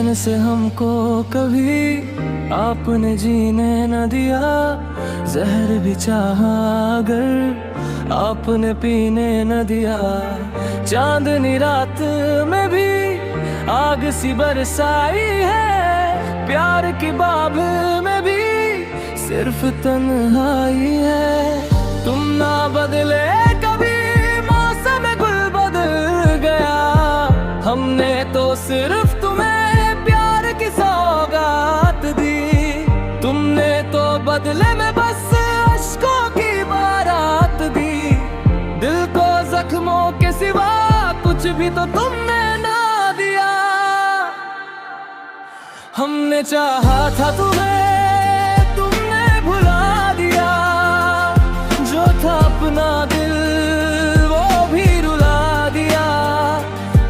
चैन से हमको कभी आपने जीने न दिया। जहर भी चाहा अगर आपने पीने न दिया। चांदनी रात में भी आग सी बरसाई है। प्यार की बाब में भी सिर्फ तन्हाई है। तुम ना बदले कभी, मौसम गुल बदल गया। हमने तो सिर्फ तुम्हें प्यार की सौगात दी। तुमने तो बदले में बस अश्कों की बारात दी। दिल को जख्मों के सिवा कुछ भी तो तुमने ना दिया। हमने चाहा था तुम्हें, तुमने भुला दिया। जो था अपना दिल वो भी रुला दिया।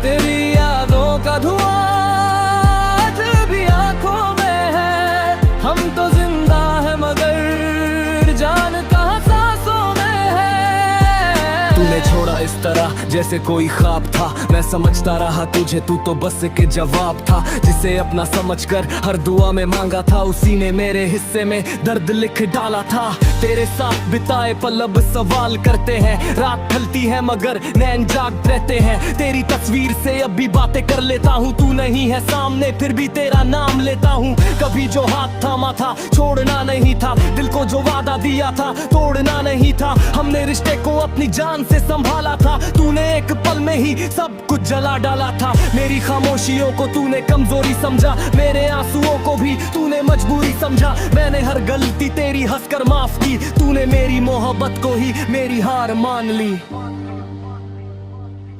तेरी यादों का धुआं आज भी आंखों में है। हम तो जिंदा है मगर जान कहाँ सांसों में है। तूने छोड़ा इस तरह जैसे कोई ख्वाब था। मैं समझता रहा तुझे, तू तो बस के जवाब था। जिसे अपना समझकर हर दुआ में मांगा था, उसी ने मेरे हिस्से में दर्द लिख डाला था। तेरे साथ बिताए पल अब सवाल करते हैं। रात ढलती है मगर नैन जाग रहते हैं। तेरी तस्वीर से अब भी बातें कर लेता हूँ। तू नहीं है सामने फिर भी तेरा नाम लेता हूँ। कभी जो हाथ थामा था छोड़ना नहीं था। दिल को जो वादा दिया था तोड़ना नहीं था। हमने रिश्ते को अपनी जान से संभाला था। तूने एक पल में ही सब कुछ जला डाला था। मेरी खामोशियों को तूने कमजोरी समझा। मेरे आंसुओं को भी तूने मजबूरी समझा। मैंने हर गलती तेरी हंसकर माफ की। तूने मेरी मोहब्बत को ही मेरी हार मान ली।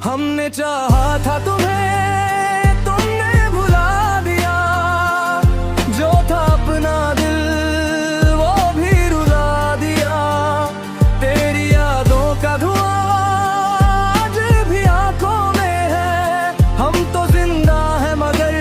हमने चाहा था तुम्हें, तुमने भुला दिया। जो था अपना दिल वो भी रुला दिया। तेरी यादों का धुआं आज भी आंखों में है। हम तो जिंदा है मगर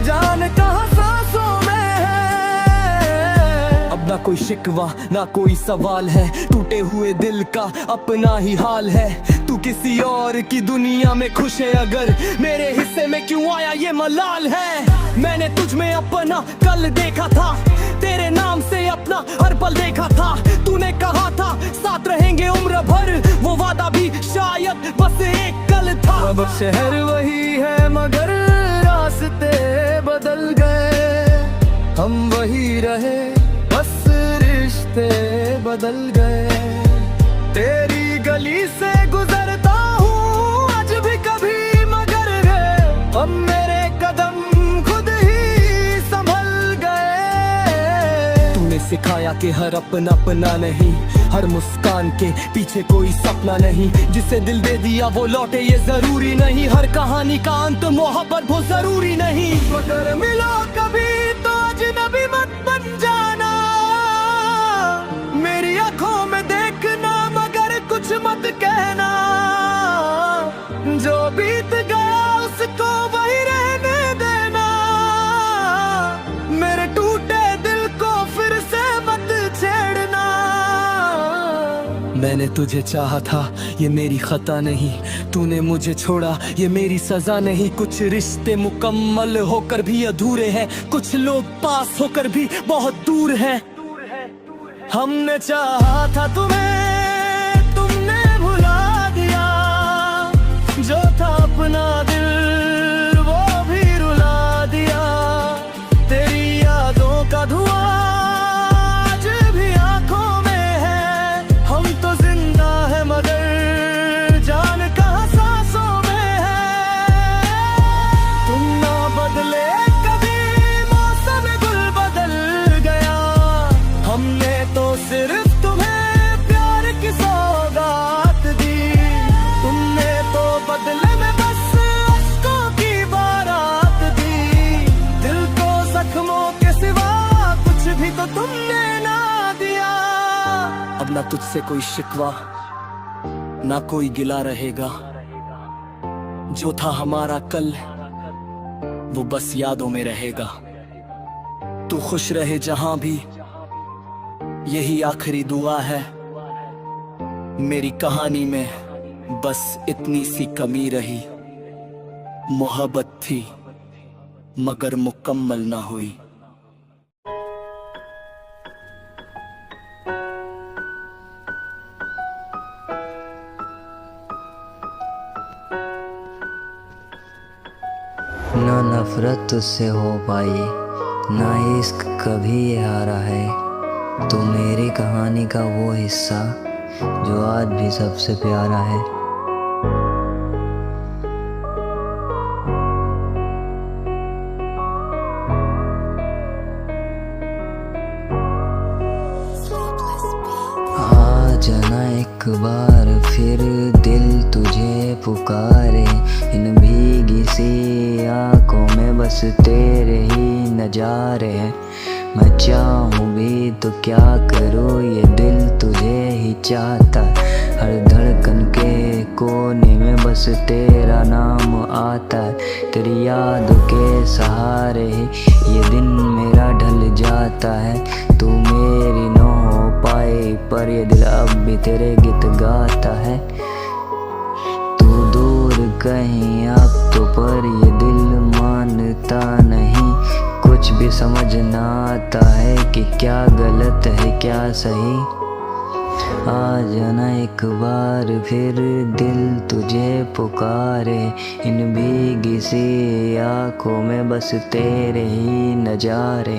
जान कहाँ सांसों में है। अब ना कोई शिकवा ना कोई सवाल है। टूटे हुए दिल का अपना ही हाल है। तू किसी और की दुनिया में खुश है अगर मेरे हिस्से में क्यों आया ये मलाल है। मैंने तुझ में अपना कल देखा था। तेरे नाम से अपना हर पल देखा था। तूने कहा था साथ रहेंगे उम्र भर, वो वादा भी शायद बस एक कल था। अब शहर वही है मगर रास्ते बदल गए। हम वही रहे बस रिश्ते बदल गए। तेरी गली से गुजरता हूँ आज भी कभी मगर अब मेरे कदम खुद ही संभल गए। तूने सिखाया कि हर अपना नहीं, हर मुस्कान के पीछे कोई सपना नहीं। जिसे दिल दे दिया वो लौटे ये जरूरी नहीं। हर कहानी का अंत मोहब्बत वो जरूरी नहीं। मगर मिलो कभी तो अजनबी मत बन जाना। मेरी आंखों में देखना मगर कुछ मत कहना। जो बीत गया उसको वही रहने देना। मेरे टूटे दिल को फिर से मत छेड़ना। मैंने तुझे चाहा था ये मेरी खता नहीं। तूने मुझे छोड़ा ये मेरी सजा नहीं। कुछ रिश्ते मुकम्मल होकर भी अधूरे हैं। कुछ लोग पास होकर भी बहुत दूर हैं। हमने चाहा था तुम्हें, तुमने भुला दिया। जो था अपना दिल वो भी रुला दिया। तेरी यादों का धुआं आज भी आंखों में है। हम तो जिंदा है मगर जान कहाँ सांसों में है। तुम ना बदले कभी, मौसम गुल बदल गया। हमने तो सिर्फ तुम्हें प्यार की सौगात दी। तुमने तो बदले में बस अश्कों की बारात दी। दिल को जख्मों के सिवा कुछ भी तो तुमने ना दिया। अब ना तुझसे कोई शिकवा ना कोई गिला रहेगा। जो था हमारा कल वो बस यादों में रहेगा। तू खुश रहे जहां भी यही आखिरी दुआ है। मेरी कहानी में बस इतनी सी कमी रही। मोहब्बत थी मगर मुकम्मल ना हुई। ना नफरत तुझसे हो पाई, ना इश्क कभी ये हारा है। तू मेरी कहानी का वो हिस्सा जो आज भी सबसे प्यारा है। आ जाना एक बार फिर दिल तुझे पुकारे, इन भीगी सी आंखों में बस तेरे ही नजारे हैं। मैं चाहूँ भी तो क्या करूँ, ये दिल तुझे ही चाहता। हर धड़कन के कोने में बस तेरा नाम आता है। तेरी यादों के सहारे ही ये दिन मेरा ढल जाता है। तू मेरी न हो पाए पर ये दिल अब भी तेरे गीत गाता है। तू दूर कहीं अब तो पर ये दिल मानता नहीं। कुछ भी समझ ना आता है कि क्या गलत है क्या सही। आ जाना एक बार फिर दिल तुझे पुकारे, इन भीगी सी आंखों में बस तेरे ही नजारे।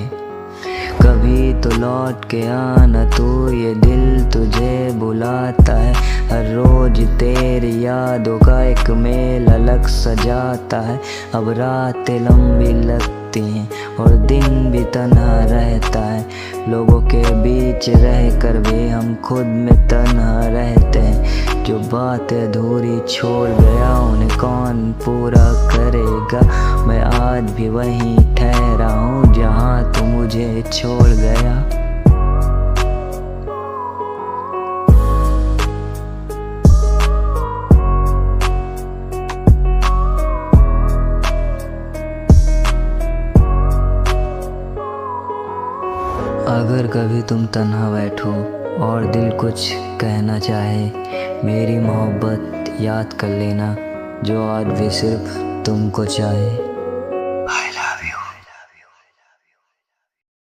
कभी तो लौट के आना तू, ये दिल तुझे बुलाता है। हर रोज तेरी यादों का एक मेल अलग सजाता है। अब रातें लंबी लगती हैं और दिन भी तन्हा रहता है। लोगों के बीच रह कर भी हम खुद में तन्हा रहते हैं। जो बातें अधूरी छोड़ गया उन्हें कौन पूरा करेगा। मैं आज भी वहीं ठहरा हूँ जहाँ तू मुझे छोड़ गया। अगर कभी तुम तन्हा बैठो और दिल कुछ कहना चाहे, मेरी मोहब्बत याद कर लेना जो आज भी सिर्फ तुमको चाहे। I love you।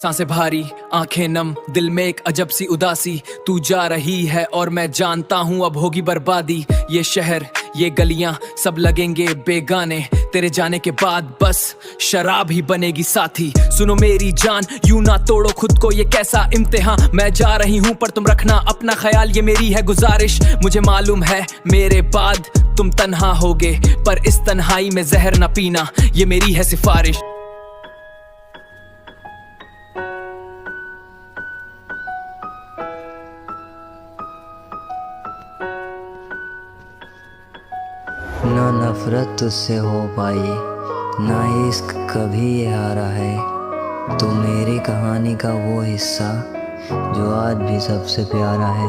सांसें भारी, आंखें नम, दिल में एक अजब सी उदासी। तू जा रही है और मैं जानता हूँ अब होगी बर्बादी। ये शहर, ये गलियां सब लगेंगे बेगाने। तेरे जाने के बाद बस शराब ही बनेगी साथी। सुनो मेरी जान, यूं ना तोड़ो खुद को, ये कैसा इम्तिहान। मैं जा रही हूँ पर तुम रखना अपना ख्याल, ये मेरी है गुजारिश। मुझे मालूम है मेरे बाद तुम तन्हा होगे, पर इस तन्हाई में जहर न पीना, ये मेरी है सिफारिश। ना नफरत तुझसे हो पाई, ना इश्क कभी ये हारा है। तू मेरी कहानी का वो हिस्सा जो आज भी सबसे प्यारा है।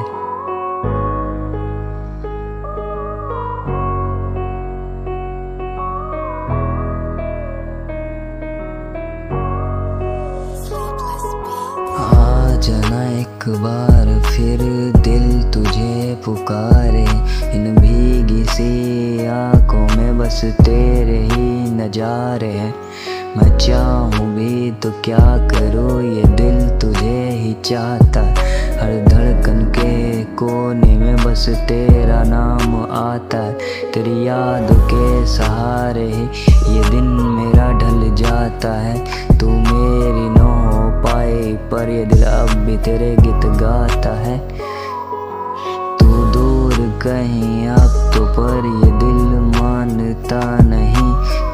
आ जाना एक बार फिर दिल तुझे पुकारे, इन भीगी सी आंखों में बस तेरे ही नजारे हैं। मैं चाहूँ भी तो क्या करूँ, ये दिल तुझे ही चाहता। हर धड़कन के कोने में बस तेरा नाम आता है। तेरी यादों के सहारे ही ये दिन मेरा ढल जाता है। तू मेरी न हो पाए पर ये दिल अब भी तेरे गीत गाता है। तू दूर कहीं अब तो पर ये दिल मानता नहीं।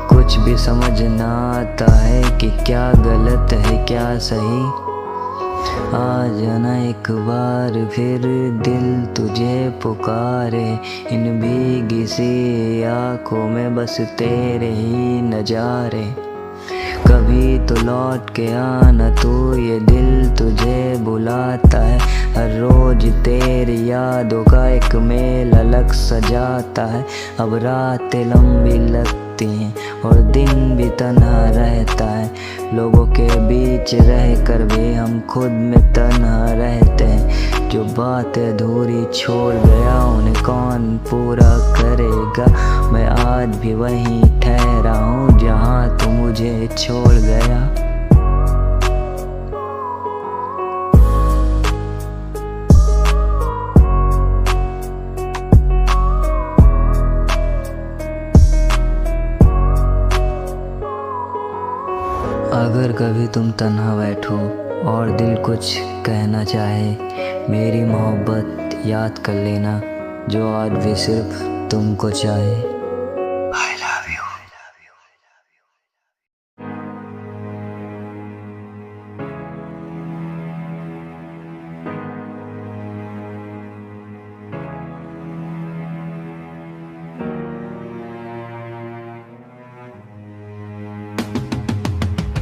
कुछ भी समझ ना आता है कि क्या गलत है क्या सही। आ जाना एक बार फिर दिल तुझे पुकारे, इन भीगी सी आंखों में बस तेरे ही नजारे। कभी तो लौट के आना तू, ये दिल तुझे बुलाता है। हर रोज तेरी यादों का एक मेल अलग सजाता है। अब रातें लंबी लगती होती हैं और दिन भी तन्हा रहता है। लोगों के बीच रह कर भी हम खुद में तन्हा रहते हैं। जो बातें अधूरी छोड़ गया उन्हें कौन पूरा करेगा। मैं आज भी वहीं ठहरा हूँ जहाँ तू मुझे छोड़ गया। अगर कभी तुम तन्हा बैठो और दिल कुछ कहना चाहे, मेरी मोहब्बत याद कर लेना जो आज भी सिर्फ तुमको चाहे। I love you.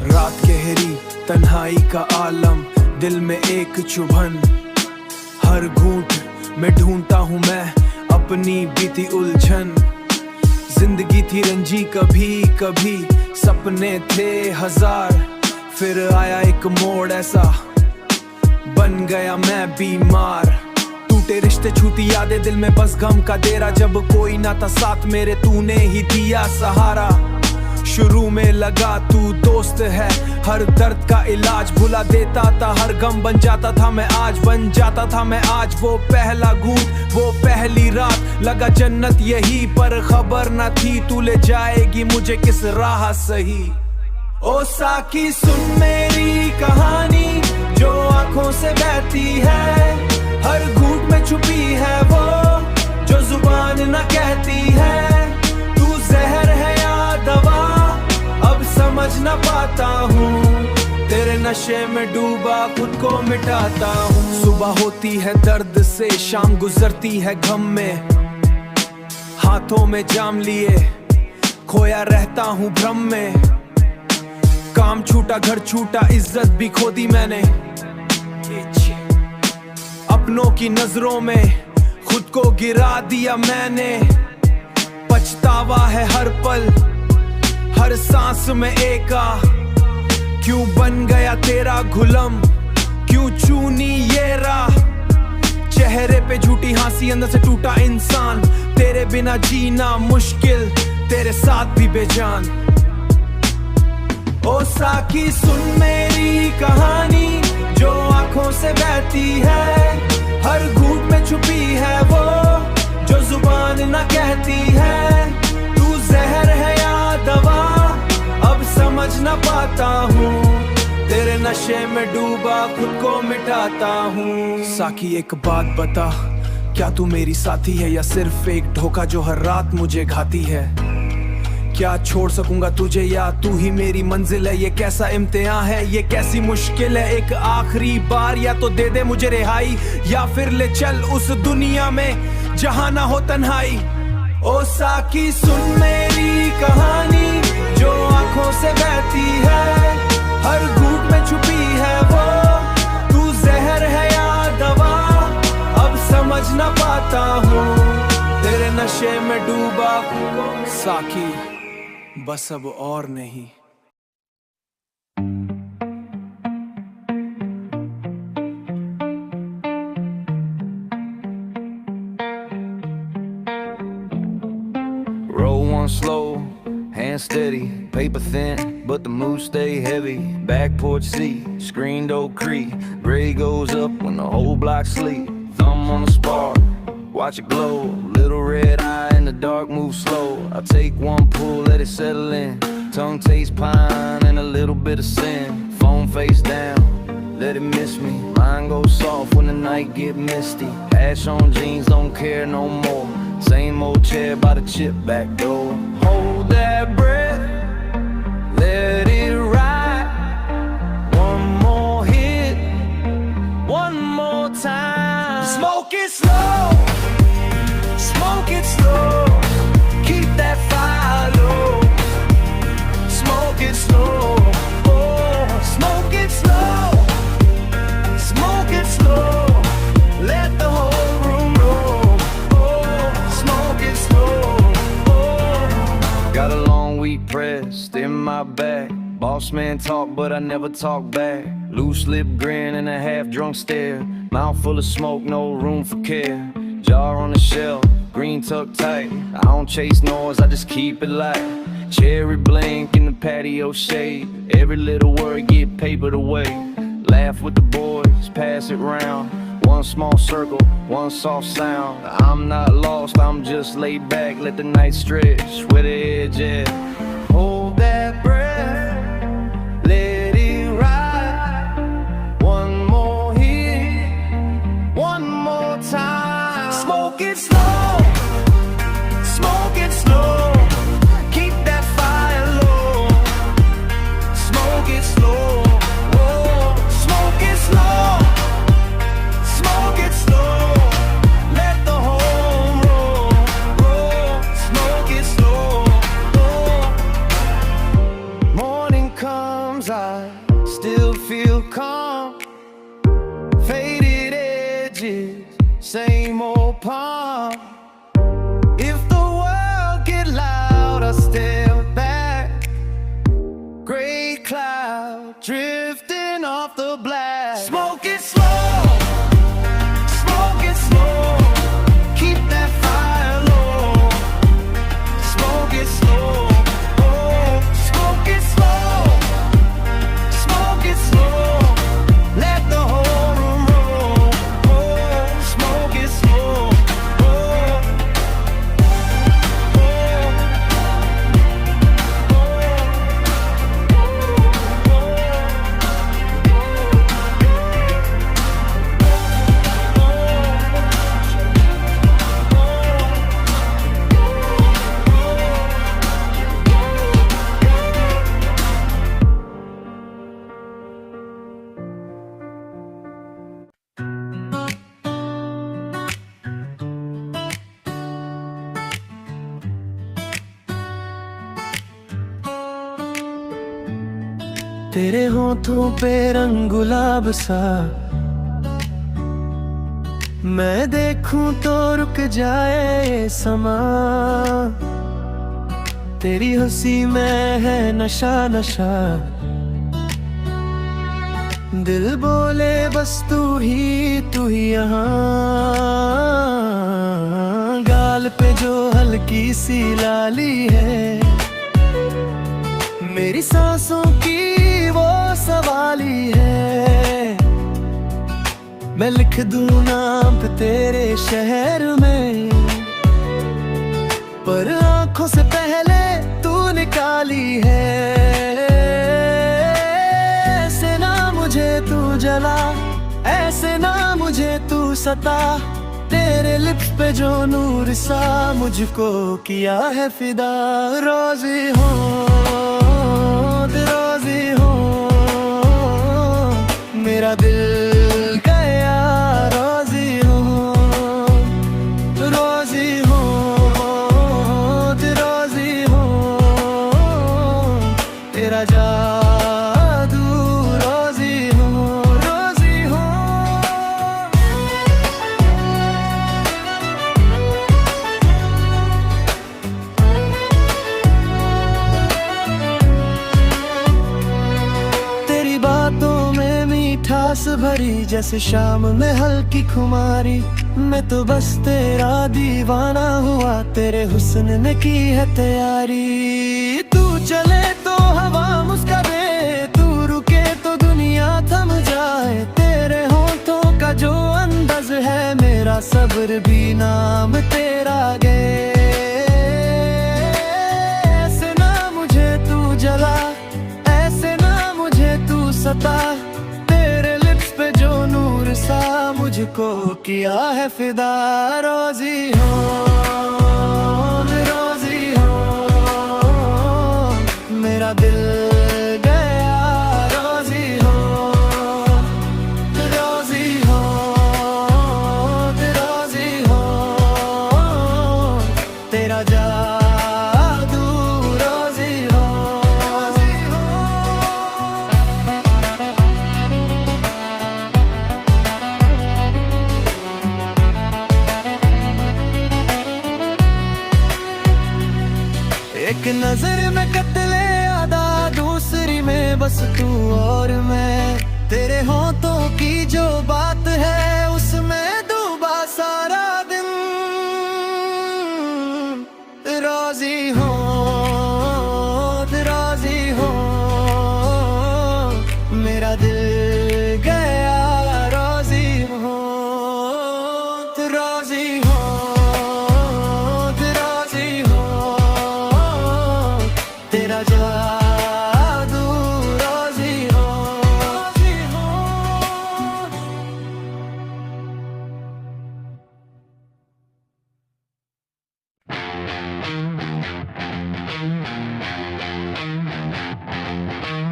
रात गहरी तन्हाई का आलम, दिल में एक चुभन, हर घूंट में ढूंढता हूँ मैं अपनी बीती उलझन। जिंदगी थी रंजी कभी कभी, सपने थे हजार, फिर आया एक मोड़ ऐसा, बन गया मैं बीमार। टूटे रिश्ते छूती यादें, दिल में बस गम का डेरा, जब कोई ना था साथ मेरे तूने ही दिया सहारा। शुरू में लगा तू दोस्त है, हर दर्द का इलाज, भुला देता था हर गम, बन जाता था मैं आज, बन जाता था मैं आज। वो पहला घूंट, वो पहली रात, लगा जन्नत यही, पर खबर न थी तू ले जाएगी मुझे किस राह सही। ओ साकी सुन मेरी कहानी जो आंखों से बहती है, हर घूंट में छुपी है वो जो जुबान न कहती है। तू जहर है या दवा अब समझ न पाता हूँ, तेरे नशे में डूबा खुद को मिटाता हूँ। सुबह होती है दर्द से, शाम गुजरती है गम में, हाथों में जाम लिए खोया रहता हूँ भ्रम में। काम छूटा घर छूटा, इज्जत भी खो दी मैंने, अपनों की नजरों में खुद को गिरा दिया मैंने। पछतावा है हर पल, हर सांस में एका, क्यों बन गया तेरा गुलाम, क्यों चुनी ये राह। चेहरे पे झूठी हंसी, अंदर से टूटा इंसान, तेरे बिना जीना मुश्किल, तेरे साथ भी बेजान। ओ साकी सुन मेरी कहानी जो आंखों से बहती है, हर घूंट में छुपी है वो जो जुबान न कहती है। तू जहर है या दवा अब समझ न पाता हूँ, तेरे नशे में डूबा खुद को मिटाता हूँ। साकी एक बात बता, क्या तू मेरी साथी है या सिर्फ एक धोखा जो हर रात मुझे घाती है। क्या छोड़ सकूंगा तुझे या तू ही मेरी मंजिल है, ये कैसा इम्तिहान है, ये कैसी मुश्किल है। एक आखिरी बार या तो दे दे मुझे रिहाई, या फिर ले चल उस दुनिया में जहां ना हो तन्हाई। ओ साकी सुन मेरी कहानी जो आंखों से बहती है, हर घूंट में छुपी है वो तू जहर है या दवा अब समझ न पाता हूँ, तेरे नशे में डूबा साकी बस अब और नहीं। Roll one slow, hand steady, paper thin, but the mood stay heavy. Back porch seat, screen door creak, gray goes up when the whole block sleep. Thumb on the spark, watch it glow, little red eye in the dark, move slow. I take one pull, let it settle in. Tongue taste pine and a little bit of sin. Phone face down, let it miss me. Mind goes soft when the night get misty. Ash on jeans, don't care no more. Same old chair by the chip back door. Hold that breath, let it ride. One more hit, one more time. Smoke it slow, smoke it slow, keep that fire low. Smoke it slow, oh, smoke it slow, smoke it slow, let the whole room know. Oh, smoke it slow, oh. Got a long pressed in my back. Boss man talk, but I never talk back. Loose lip grin and a half drunk stare. Mouth full of smoke, no room for care. Jar on the shelf, green tucked tight. I don't chase noise, I just keep it light. Cherry blink in the patio shade. Every little word get papered away. Laugh with the boys, pass it round. One small circle, one soft sound. I'm not lost, I'm just laid back. Let the night stretch where the edge at. Hold that breath, let it ride. One more hit, one more time. Smoke it slow, smoke it slow. Keep that fire low. Smoke it slow, whoa. Smoke it slow, smoke it slow. Let the home roll, roll. Smoke it slow, whoa. Morning comes, I still feel calm. Faded edges, same old palm. If the world get loud, I step back. Gray cloud drifting off the black. Smoke it slow, smoke it slow. Keep that fire low. Smoke it slow, oh. Smoke it slow, smoke it slow. Let the whole room roll, oh. Smoke it slow, oh. तेरे होठों पे रंग गुलाब सा मैं देखूं तो रुक जाए ये समा। तेरी हंसी में है नशा नशा। दिल बोले बस तू ही यहाँ। गाल पे जो हल्की सी लाली है मेरी सांसों की वो सवाली है। मैं लिख दूं नाम पे तेरे शहर में पर आंखों से पहले तू निकाली है। ऐसे ना मुझे तू जला, ऐसे ना मुझे तू सता। तेरे लिप्स पे जो नूर सा मुझको किया है फिदा। रोज़ी हो रोज़ी हो मेरा दिल गया। रोज़ी हो रोज़ी हो रोज़ी हो तेरा जादू। रोज़ी हो रोज़ी हो। तेरी बातों में मिठास भरी जैसे शाम में हल्की खुमारी। मैं तो बस तेरा दीवाना हुआ, तेरे हुस्न ने की है तैयारी। तू चले तो हवा मुस्का दे, तू रुके तो दुनिया थम जाए। तेरे होठों का जो अंदाज है मेरा सब्र भी नाम तेरा गे। ऐसे ना मुझे तू जला, ऐसे ना मुझे तू सता। तेरे लिप्स पे जो नूर सा मुझको किया है फिदा। रोज़ी हो रोज़ी हो मेरा दिल गया। रोज़ी हो रोज़ी हो रोज़ी हो तेरा जादू। रोज़ी हो रोज़ी हो। एक नजर में कत्ल बस तू और मैं, तेरे होठों की जो बात है उसमें डूबा सारा दिन। राजी हो, राजी हो, मेरा दिल गया राजी हो, राजी हो, राजी हो, तेरा जादू राजी हो, राजी हो।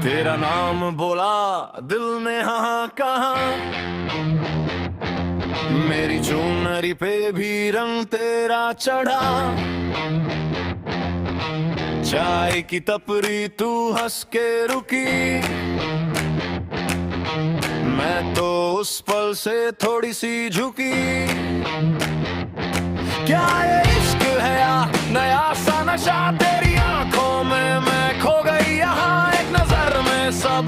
तेरा नाम बोला दिल ने हाँ कहा, मेरी चुनरी पे भी रंग तेरा चढ़ा। चाय की टपरी तू हंस के रुकी, मैं तो उस पल से थोड़ी सी झुकी। क्या ये इश्क है या नया सा नशा, तेरी आंखों में मैं खो गई यहाँ एक नजर में, सब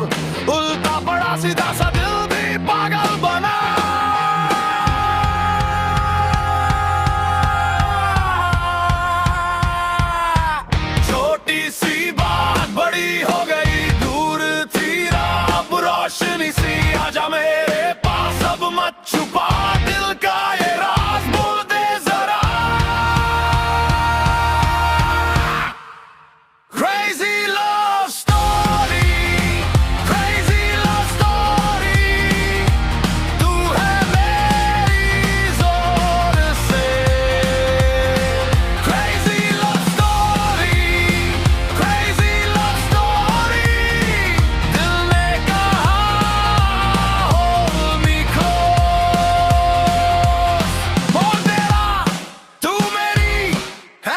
उल्टा पड़ा सीधा सा दिल भी पागल बना। छोटी सी बात बड़ी हो गई, दूर थी राह अब रोशनी सी, आजा मेरे पास अब मत छुपा दिल का ये राज, बोल दे जरा। Crazy love story, crazy love story, तू है मेरी जोर से। Crazy love story, crazy love story, दिल ने कहा hold me close, बोल तेरा तू मेरी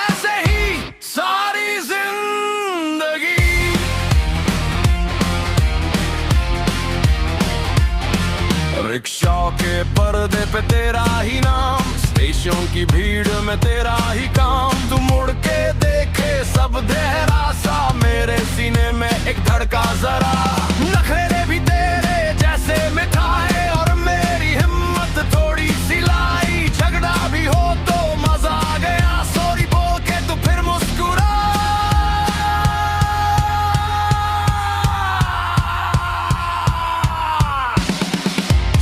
ऐसे ही सारी जिंदगी। रिक्शा के पर्दे पे तेरा ही नाम, स्टेशन की भीड़ में तेरा ही काम, तू मुड़ के देखे सब देहरा सा, मेरे सीने में एक धड़का जरा। नखरे भी तेरे जैसे मिठाए और मेरी हिम्मत थोड़ी सी लाई, झगड़ा भी हो तो मजा आ गया, सॉरी बोल के तू फिर मुस्कुरा।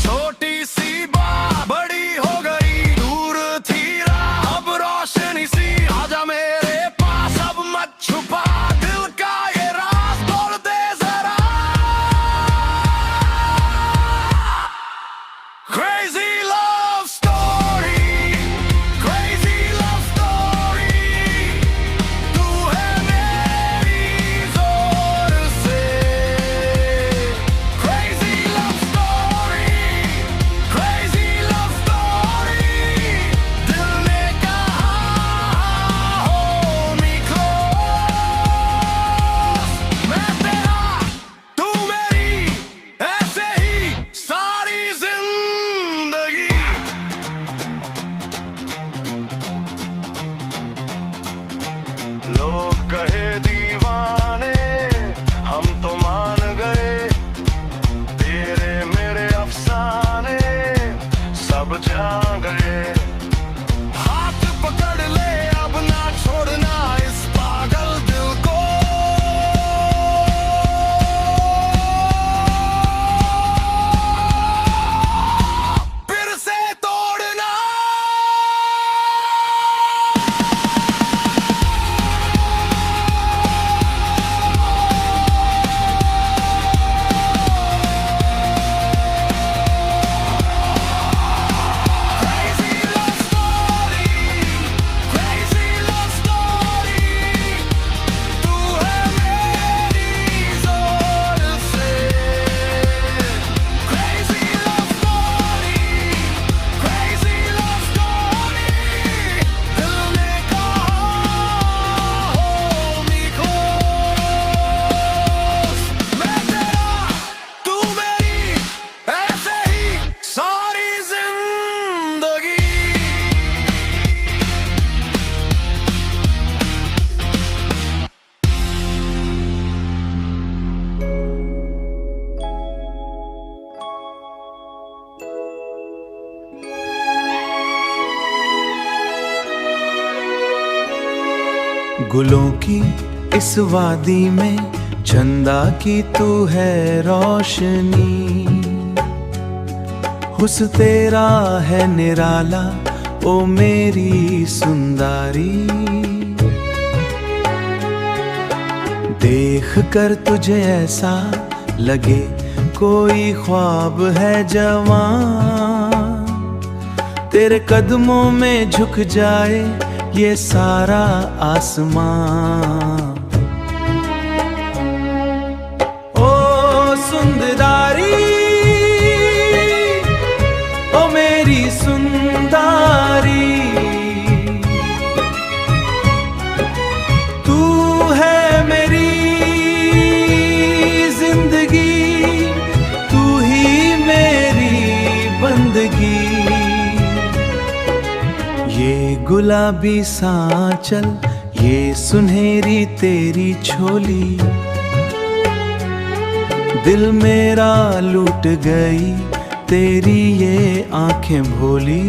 छोटी सी बात बड़ी हो गई, दूर थी राह अब रोशनी सी, आजा मेरे पास अब मत छुपा दिल का ये राज, बोल दे जरा। गुलों की इस वादी में चंदा की तू है रोशनी। हुस्न तेरा है निराला ओ मेरी सुंदरी। देख कर तुझे ऐसा लगे कोई ख्वाब है जवां, तेरे कदमों में झुक जाए ये सारा आसमां। ओ सुंदरी ओ मेरी सुंदरी, तू है मेरी जिंदगी, तू ही मेरी बंदगी। ये गुलाबी सांचल, ये सुनहरी तेरी छोली, दिल मेरा लूट गई तेरी ये आंखें भोली।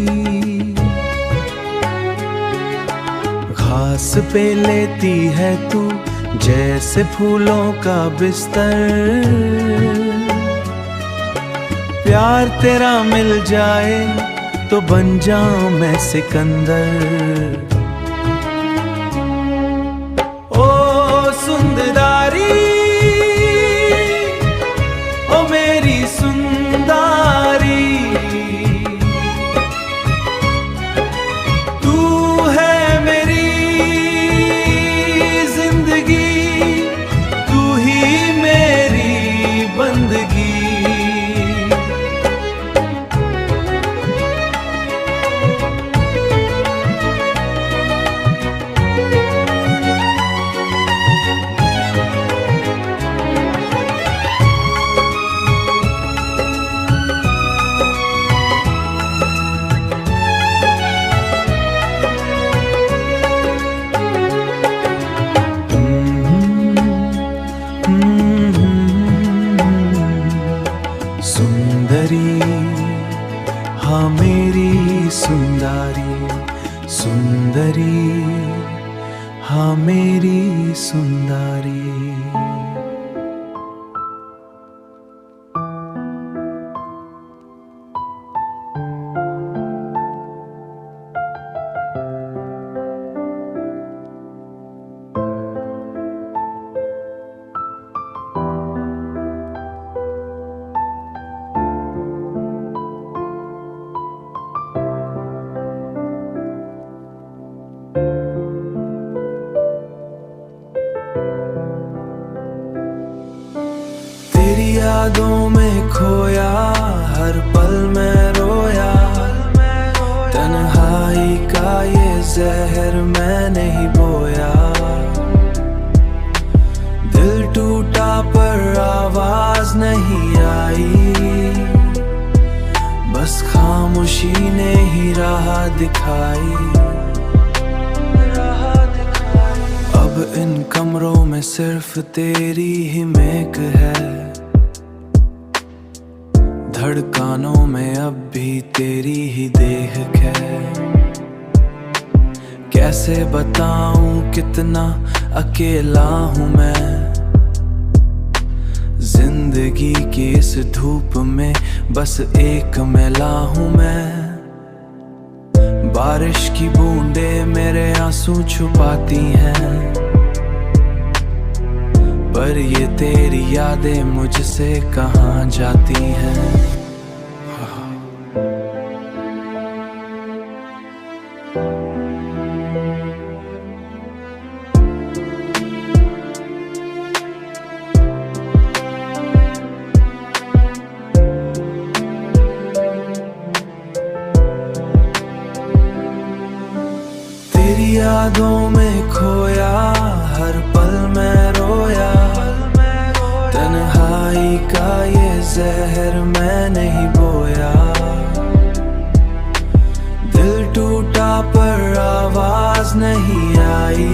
घास पे लेती है तू जैसे फूलों का बिस्तर, प्यार तेरा मिल जाए तो बन जाऊं मैं सिकंदर। ओ सुंदरी ओ मेरी सुंदरी, तू है मेरी जिंदगी, तू ही मेरी बंदगी। सुंदरी हाँ मेरी सुंदरी, सुंदरी हाँ मेरी सुंदरी। तेरी यादों में खोया हर पल मैं रोया, तन्हाई का ये जहर मैं नहीं बोया। दिल टूटा पर आवाज नहीं आई, बस खामोशी ने ही राह दिखाई। अब इन कमरों में सिर्फ तेरी ही महक है, धड़कनों में अब भी तेरी ही देख है। कैसे बताऊं कितना अकेला हूं मैं, जिंदगी की इस धूप में बस एक मैला हूं मैं। बारिश की बूंदें मेरे आंसू छुपाती हैं, पर ये तेरी यादें मुझसे कहाँ जाती हैं। तेरी यादों में खोया हर पल मैं रोया, तन्हाई का ये जहर मैं नहीं बोया। दिल टूटा पर आवाज नहीं आई,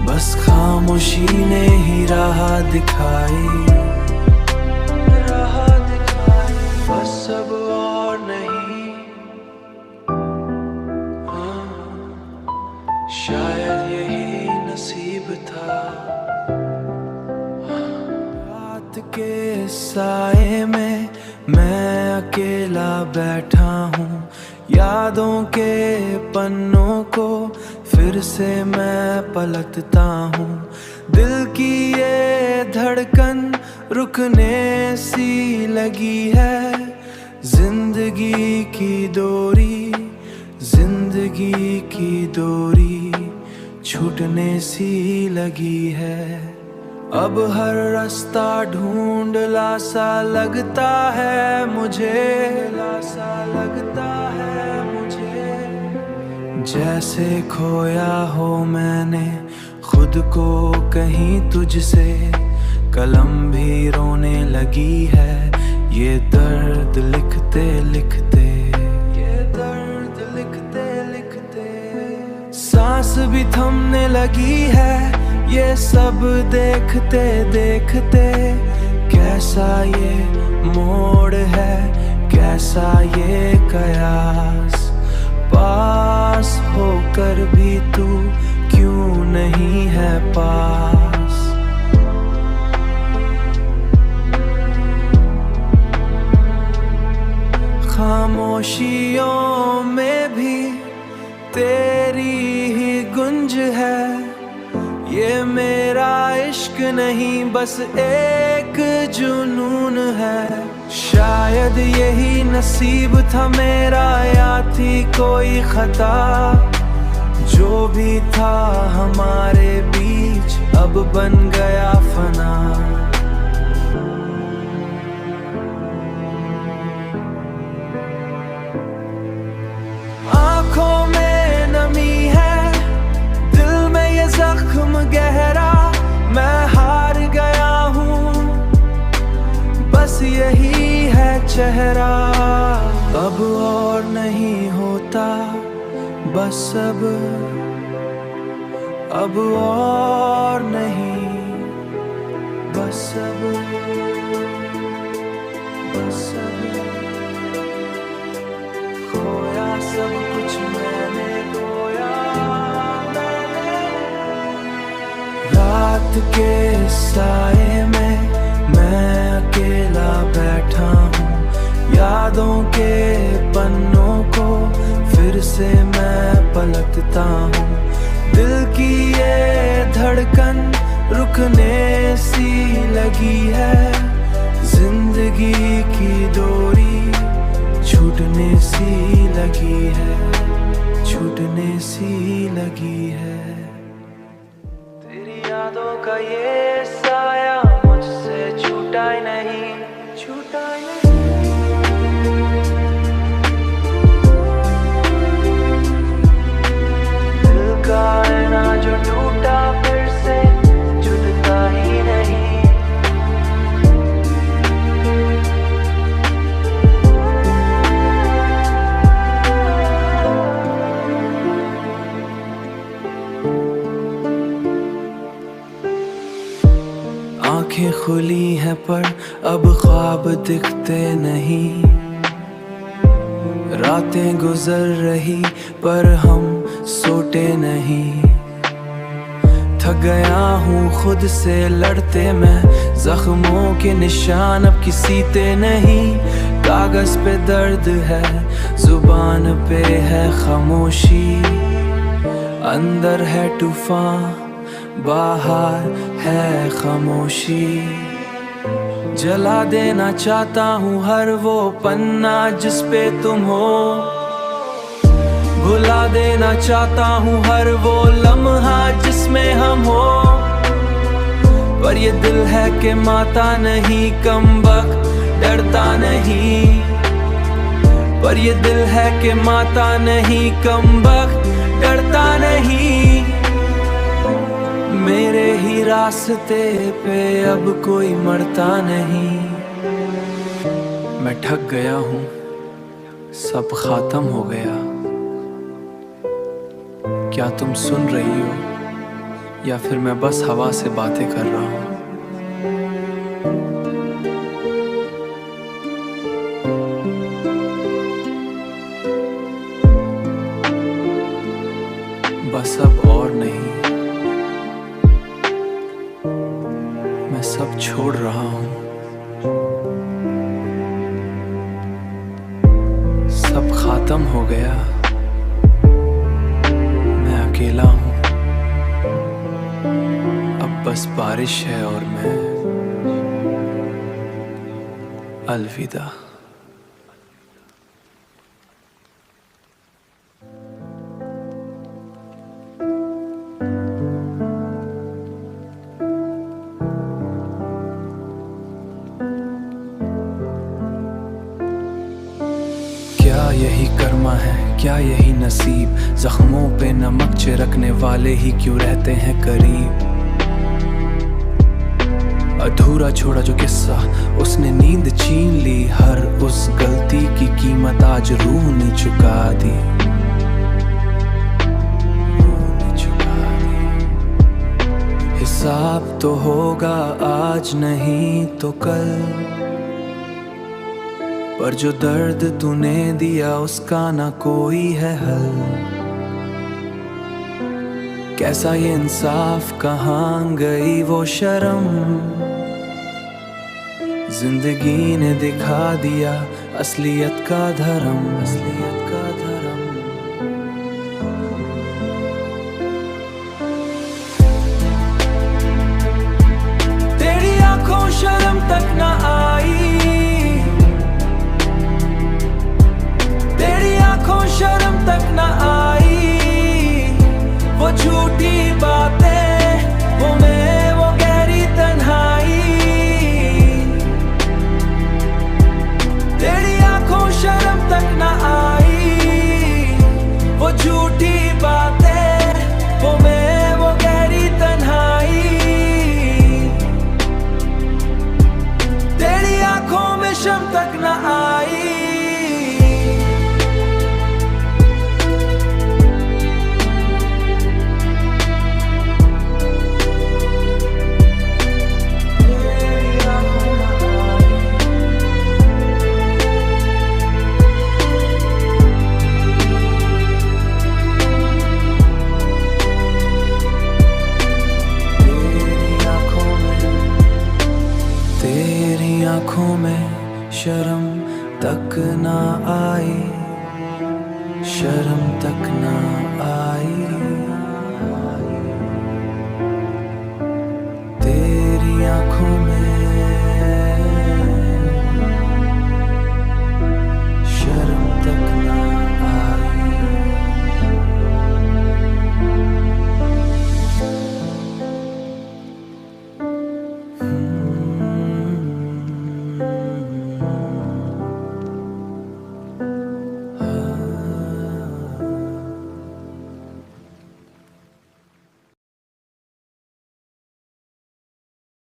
बस खामोशी ने ही राह दिखाई। बस अब और नहीं, शायद मैं अकेला बैठा हूँ यादों के पन्नों को फिर से मैं पलटता हूँ। दिल की ये धड़कन रुकने सी लगी है। जिंदगी की डोरी छूटने सी लगी है। अब हर रास्ता ढूंढला सा लगता है मुझे, जैसे खोया हो मैंने खुद को कहीं तुझसे। कलम भी रोने लगी है ये दर्द लिखते लिखते, सांस भी थमने लगी है ये सब देखते देखते। कैसा ये मोड़ है, कैसा ये कयास, पास होकर भी तू क्यों नहीं है पास। खामोशियों में भी तेरी ही गुंज है। ये मेरा इश्क नहीं बस एक जुनून है। शायद यही नसीब था मेरा या थी कोई खता। जो भी था हमारे बीच अब बन गया फना। आँखों में नमी है, दिल में ये जख्म गहरा। मैं हार गया हूँ, बस यही है चेहरा। अब और नहीं होता बस अब और नहीं बस खोया सब कुछ मैंने खोया। रात के साए में मैं अकेला बैठा हूँ यादों के पन्नों को फिर से मैं पलटता हूँ। दिल की ये धड़कन रुकने सी लगी है। जिंदगी की डोरी छूटने सी लगी है, छूटने सी लगी है। तेरी यादों का ये साया मुझसे छूटा ही नहीं, छूटा ही नहीं। दिल का आईना जो टूटा फिर से जुड़ता ही नहीं। आंखें खुली हैं पर अब ख्वाब दिखते नहीं। रातें गुजर रही पर हम सोते नहीं। थक गया हूँ खुद से लड़ते मैं, जख्मों के निशान अब किसी ते नहीं। कागज पे दर्द है, जुबान पे है खामोशी। अंदर है तूफान, बाहर है खामोशी। जला देना चाहता हूँ हर वो पन्ना जिस पे तुम हो। भुला देना चाहता हूँ हर वो लम्हा जिसमें हम हो। पर ये दिल है कि माता नहीं, कमबख्त डरता नहीं। पर ये दिल है कि माता नहीं, कमबख्त डरता नहीं। मेरे ही रास्ते पे अब कोई मरता नहीं। मैं ठग गया हूँ, सब खत्म हो गया। क्या तुम सुन रही हो या फिर मैं बस हवा से बातें कर रहा हूँ? बस अब और नहीं, मैं सब छोड़ रहा हूँ। खत्म हो गया, मैं अकेला हूँ। अब बस बारिश है और मैं अलविदा। क्या यही कर्मा है, क्या यही नसीब, जख्मों पे नमक छिड़कने वाले ही क्यों रहते हैं करीब। अधूरा छोड़ा जो किस्सा, उसने नींद छीन ली, हर उस गलती की कीमत आज रूह ने चुका दी। हिसाब तो होगा आज नहीं तो कल, पर जो दर्द तूने दिया उसका ना कोई है हल। कैसा ये इंसाफ, कहाँ गई वो शर्म, जिंदगी ने दिखा दिया असलियत का धर्म, असलियत का धर्म। तेरी आंखों शर्म तक ना आई, शर्म तक न आई, वो झूठी बातें, वो मैं, वो गहरी तन्हाई। तेरी आंखों शर्म तक न आई, वो झूठी बातें, वो मैं, वो गहरी तन्हाई। तेरी आंखों में शर्म तक न आई। आँखों में शर्म तक ना आई, शर्म तक ना आई। तेरी आँखों में